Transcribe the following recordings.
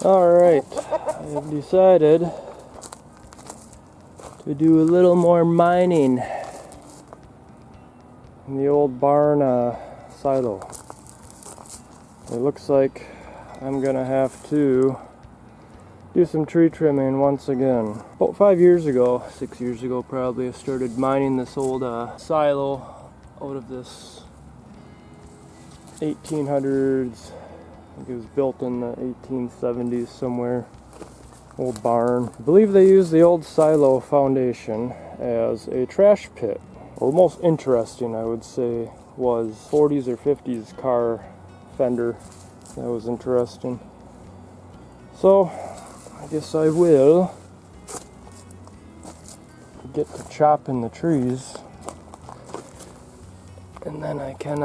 Alright, I have decided to do a little more mining in the old barn silo. It looks like I'm gonna have to do some tree trimming once again. About 5 years ago, 6 years ago probably, I started mining this old silo out of this 1800s. I think it was built in the 1870s somewhere. Old barn. I believe they used the old silo foundation as a trash pit. Well, the most interesting, I would say, was 40s or 50s car fender. That was interesting. So, I guess I will get to chopping the trees, and then I can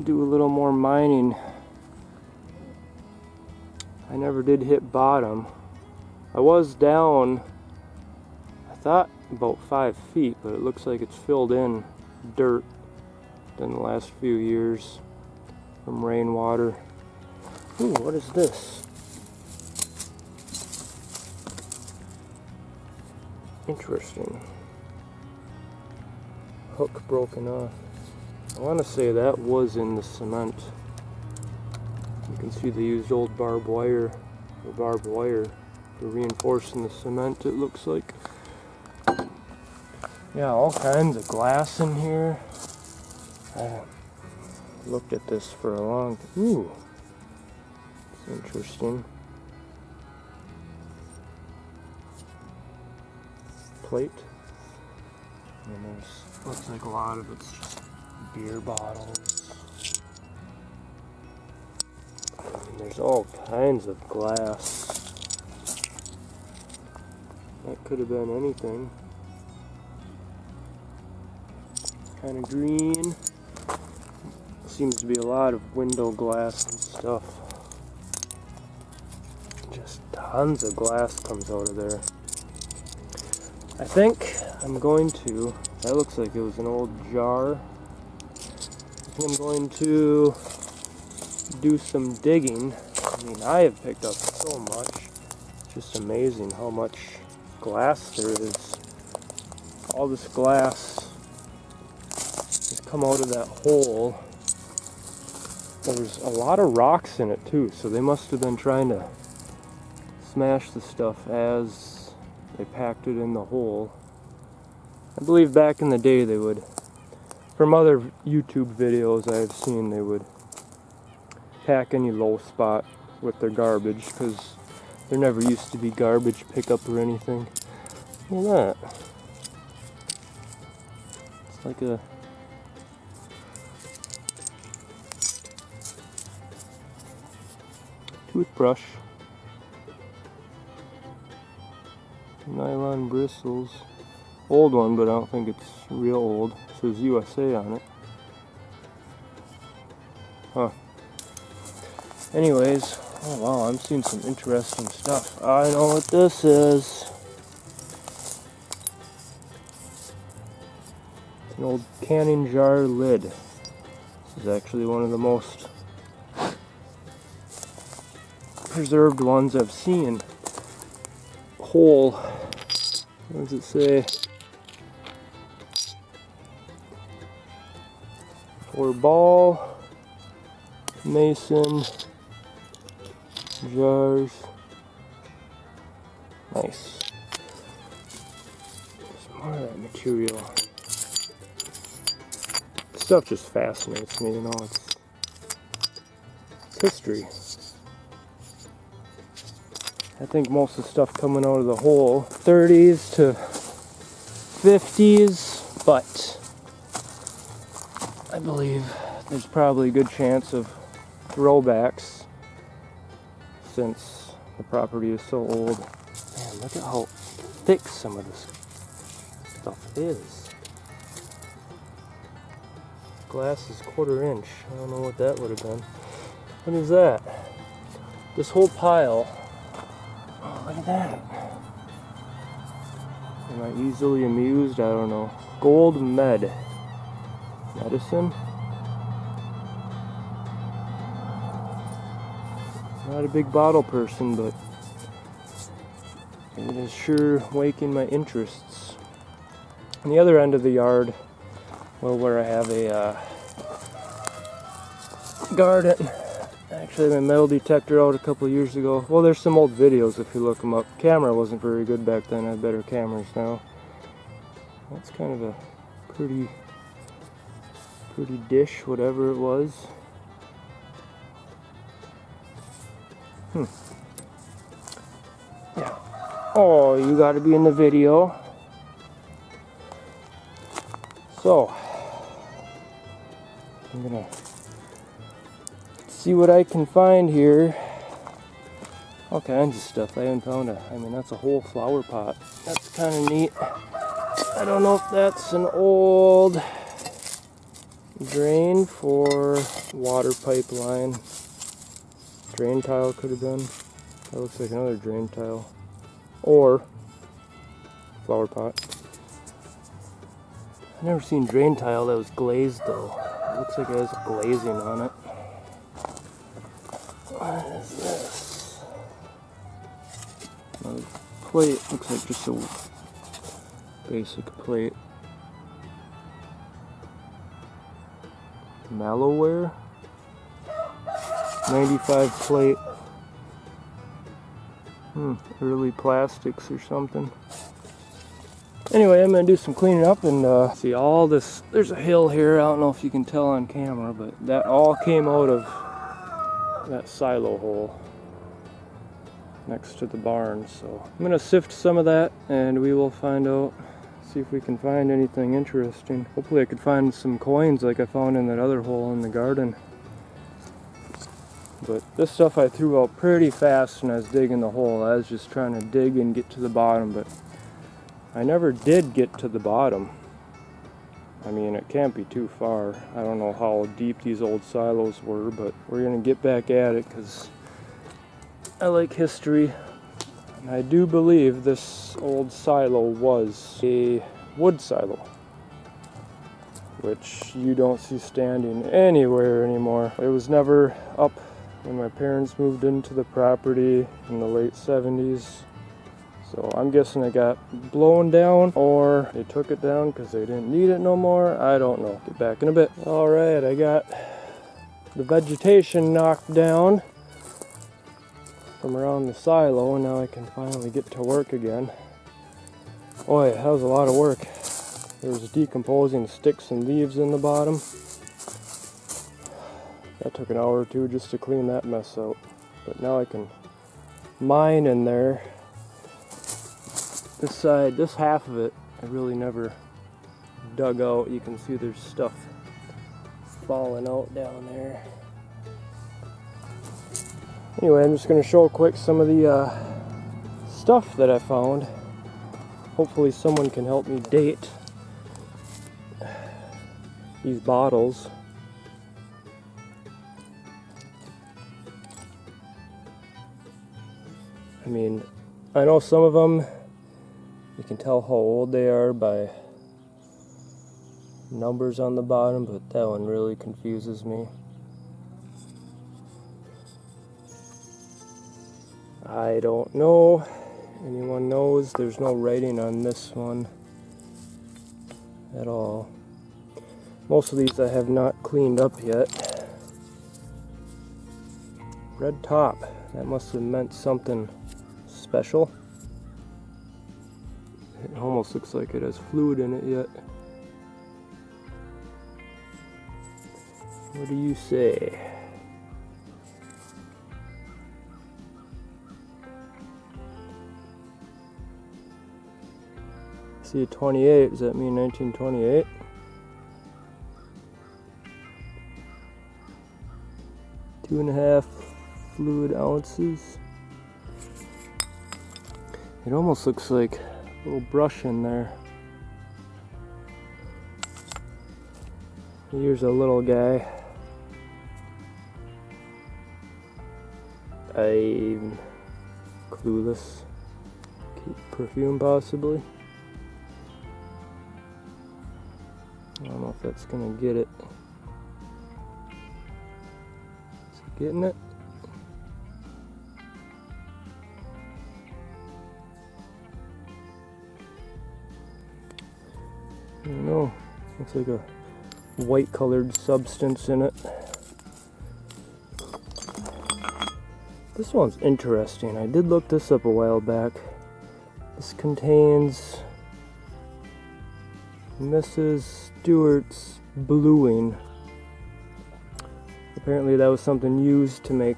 do a little more mining. I never did hit bottom. I was down, I thought about 5 feet, but it looks like it's filled in dirt in the last few years from rainwater. Ooh, what is this? Interesting. Hook broken off. I want to say that was in the cement. You can see they used old barbed wire for reinforcing the cement, it looks like. Yeah, all kinds of glass in here. I haven't looked at this for a long time. Ooh, it's interesting. Plate. And there's, looks like a lot of it's just beer bottles. And there's all kinds of glass. That could have been anything. Kind of green. Seems to be a lot of window glass and stuff. Just tons of glass comes out of there. I think I'm going to, that looks like it was an old jar. I think I'm going to do some digging. I mean, I have picked up so much. It's just amazing how much glass there is. All this glass has come out of that hole. There's a lot of rocks in it too, so they must have been trying to smash the stuff as they packed it in the hole. I believe back in the day they would, from other YouTube videos I've seen, they would pack any low spot with their garbage, because there never used to be garbage pickup or anything. Look at that. It's like a toothbrush. Nylon bristles. Old one, but I don't think it's real old. It says USA on it. Huh. Anyways, oh wow, I'm seeing some interesting stuff. I know what this is. It's an old canning jar lid. This is actually one of the most preserved ones I've seen. Hole. What does it say? Or ball, mason, jars. Nice. There's more of that material. This stuff just fascinates me, you know, it's history. I think most of the stuff coming out of the hole, 30s to 50s, but I believe there's probably a good chance of throwbacks since the property is so old. Man, look at how thick some of this stuff is. Glass is 1/4 inch. I don't know what that would have been. What is that? This whole pile. Oh, look at that. Am I easily amused? I don't know. Gold medicine. Not a big bottle person, but it is sure waking my interests. On the other end of the yard, well, where I have a garden. Actually, my metal detector out a couple years ago. Well, there's some old videos if you look them up. Camera wasn't very good back then. I have better cameras now. That's kind of a pretty dish, whatever it was. Yeah. Oh, you gotta be in the video. So, I'm gonna see what I can find here. All kinds of stuff. I haven't found that's a whole flower pot. That's kind of neat. I don't know if that's an old drain for water pipeline. Drain tile could have been. That looks like another drain tile. Or flower pot. I've never seen drain tile that was glazed though. It looks like it has glazing on it. What is this? Another plate. Looks like just a basic plate. Malware. 95 plate. Early plastics or something. Anyway, I'm gonna do some cleaning up and see all this. There's a hill here. I don't know if you can tell on camera, but that all came out of that silo hole next to the barn. So I'm gonna sift some of that and we will find out, see if we can find anything interesting. Hopefully I could find some coins like I found in that other hole in the garden. But this stuff I threw out pretty fast when I was digging the hole. I was just trying to dig and get to the bottom, but I never did get to the bottom. I mean, it can't be too far. I don't know how deep these old silos were, but we're gonna get back at it because I like history. And I do believe this old silo was a wood silo, which you don't see standing anywhere anymore. It was never up when my parents moved into the property in the late 70s. So I'm guessing it got blown down or they took it down because they didn't need it no more. I don't know. Get back in a bit. All right, I got the vegetation knocked down from around the silo and now I can finally get to work again. Boy, that was a lot of work. There was decomposing sticks and leaves in the bottom. That took an hour or two just to clean that mess out. But now I can mine in there. This side, this half of it, I really never dug out. You can see there's stuff falling out down there. Anyway, I'm just going to show quick some of the stuff that I found. Hopefully someone can help me date these bottles. I mean, I know some of them, you can tell how old they are by numbers on the bottom, but that one really confuses me. I don't know. Anyone knows? There's no writing on this one at all. Most of these I have not cleaned up yet. Red top. That must have meant something special. It almost looks like it has fluid in it yet. What do you say? See a 28, does that mean 1928? Two and a half fluid ounces. It almost looks like a little brush in there. Here's a little guy. I'm clueless. Perfume possibly. I don't know if that's gonna get it. Is it getting it? I don't know. Looks like a white colored substance in it. This one's interesting. I did look this up a while back. This contains Mrs. Stewart's bluing. Apparently that was something used to make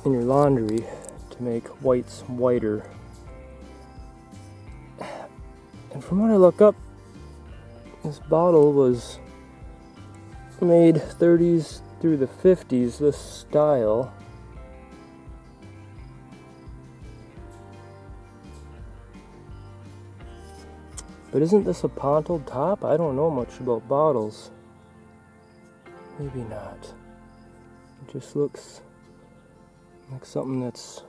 in your laundry to make whites whiter. And from what I look up, this bottle was made 30s through the 50s, this style. But isn't this a pontled top? I don't know much about bottles. Maybe not. It just looks like something that's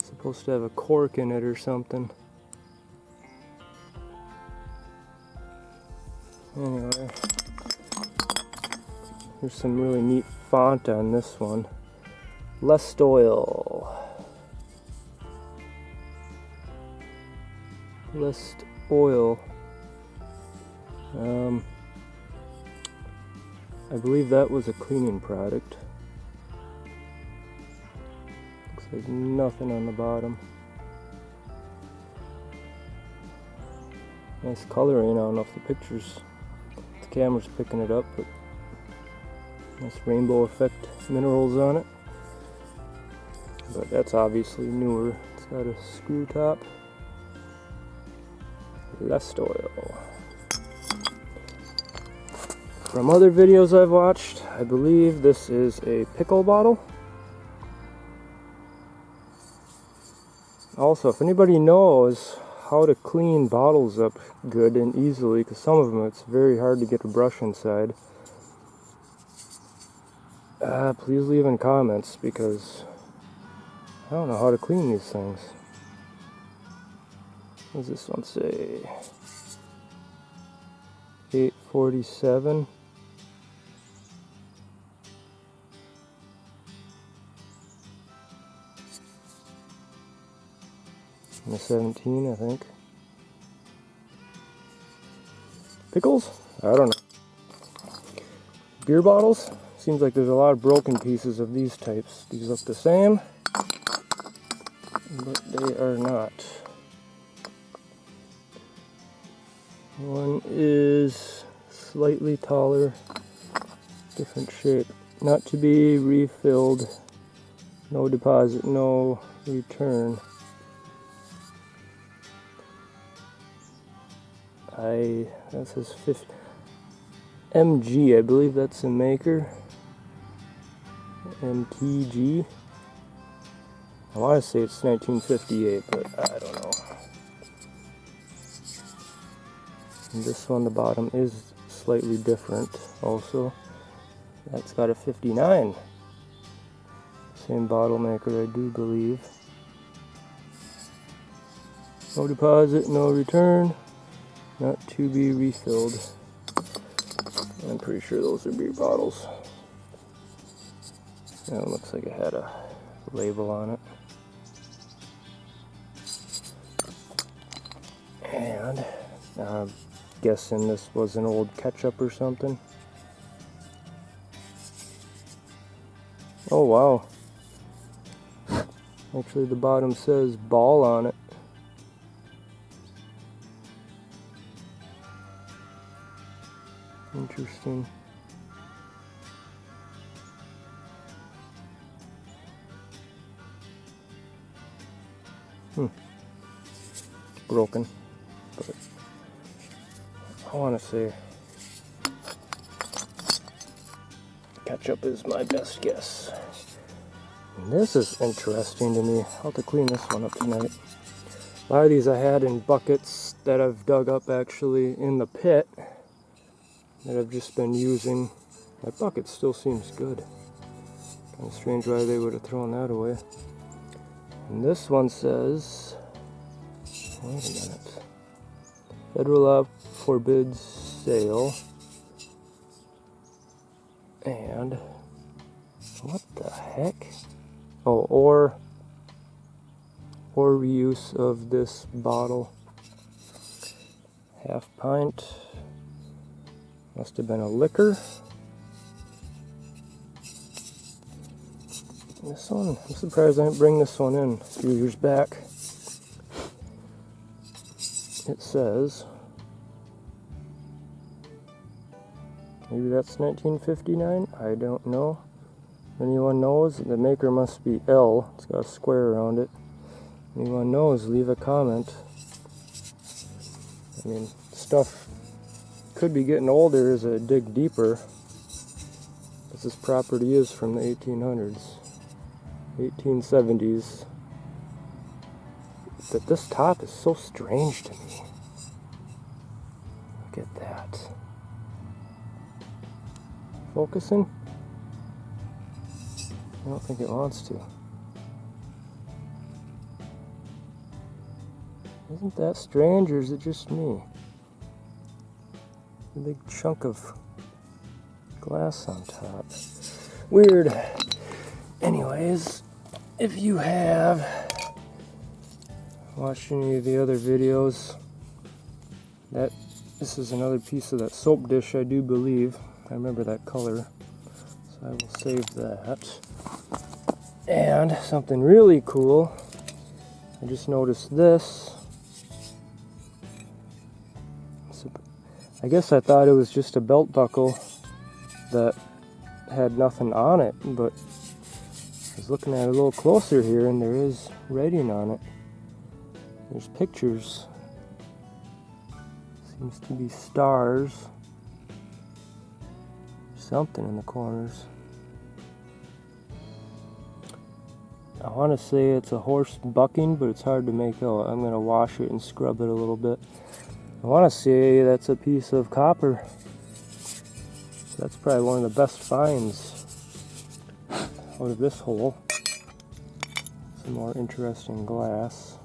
supposed to have a cork in it or something. Anyway, there's some really neat font on this one. Less oil. Less oil. I believe that was a cleaning product. Looks like nothing on the bottom. Nice coloring. I don't know if the camera's picking it up, but nice rainbow effect minerals on it. But that's obviously newer. It's got a screw top. Less oil. From other videos I've watched, I believe this is a pickle bottle. Also, if anybody knows how to clean bottles up good and easily, because some of them it's very hard to get a brush inside, please leave in comments, because I don't know how to clean these things. What does this one say? 847. And a 17, I think. Pickles? I don't know. Beer bottles? Seems like there's a lot of broken pieces of these types. These look the same, but they are not. One is slightly taller, different shape. Not to be refilled, no deposit, no return. That says 50 MG, I believe that's the maker. MTG. I want to say it's 1958, but I don't know. And this one, the bottom is slightly different also. That's got a 59. Same bottle maker, I do believe. No deposit, no return. Not to be refilled. I'm pretty sure those are beer bottles. That looks like it had a label on it. And I'm guessing this was an old ketchup or something. Oh wow. Actually the bottom says ball on it. Interesting. Broken, but I want to say ketchup is my best guess. And this is interesting to me. I'll have to clean this one up tonight. A lot of these I had in buckets that I've dug up actually in the pit that I've just been using. That bucket still seems good. Kind of strange why they would have thrown that away. And this one says, wait a minute. Federal law forbids sale. And what the heck? Oh, or or reuse of this bottle. Half pint. Must have been a liquor. This one, I'm surprised I didn't bring this one in a few years back. It says, maybe that's 1959, I don't know. Anyone knows? The maker must be L, it's got a square around it. Anyone knows, leave a comment. I mean, stuff could be getting older as I dig deeper. This property is from the 1800s, 1870s. But this top is so strange to me. Look at that. Focusing? I don't think it wants to. Isn't that strange, or is it just me? A big chunk of glass on top. Weird. Anyways, if you have watched any of the other videos, this is another piece of that soap dish, I do believe. I remember that color, so I will save that. And something really cool, I just noticed this. I guess I thought it was just a belt buckle that had nothing on it, but I was looking at it a little closer here and there is writing on it. There's pictures. Seems to be stars. Something in the corners. I want to say it's a horse bucking, but it's hard to make out. I'm going to wash it and scrub it a little bit. I want to say that's a piece of copper. That's probably one of the best finds out of this hole. Some more interesting glass.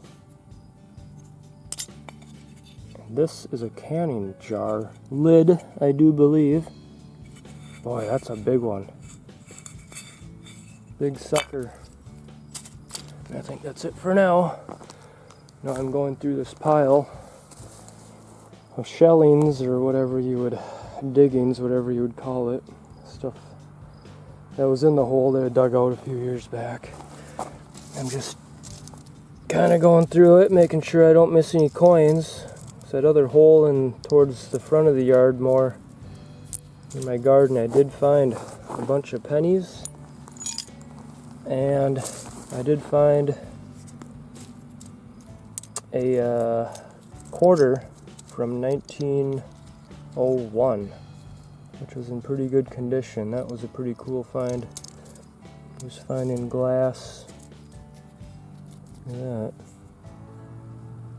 And this is a canning jar. Lid, I do believe. Boy, that's a big one. Big sucker. I think that's it for now. Now I'm going through this pile of shellings, or whatever you would, diggings, whatever you would call it. Stuff that was in the hole that I dug out a few years back. I'm just kind of going through it, making sure I don't miss any coins. It's that other hole in towards the front of the yard more. In my garden I did find a bunch of pennies, and I did find a quarter from 1901, which was in pretty good condition. That was a pretty cool find. Just finding glass. Look at that.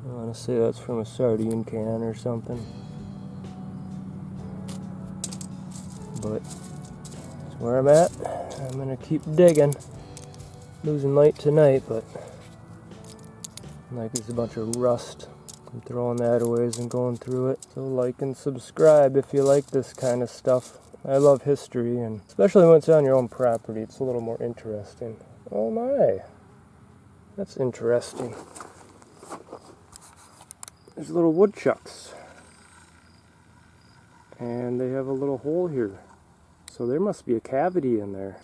I want to say that's from a sardine can or something. But that's where I'm at. I'm going to keep digging. Losing light tonight, but like it's a bunch of rust. I'm throwing that away and going through it. So like and subscribe if you like this kind of stuff. I love history, and especially when it's on your own property, it's a little more interesting. Oh my, that's interesting. There's little woodchucks, and they have a little hole here. So there must be a cavity in there.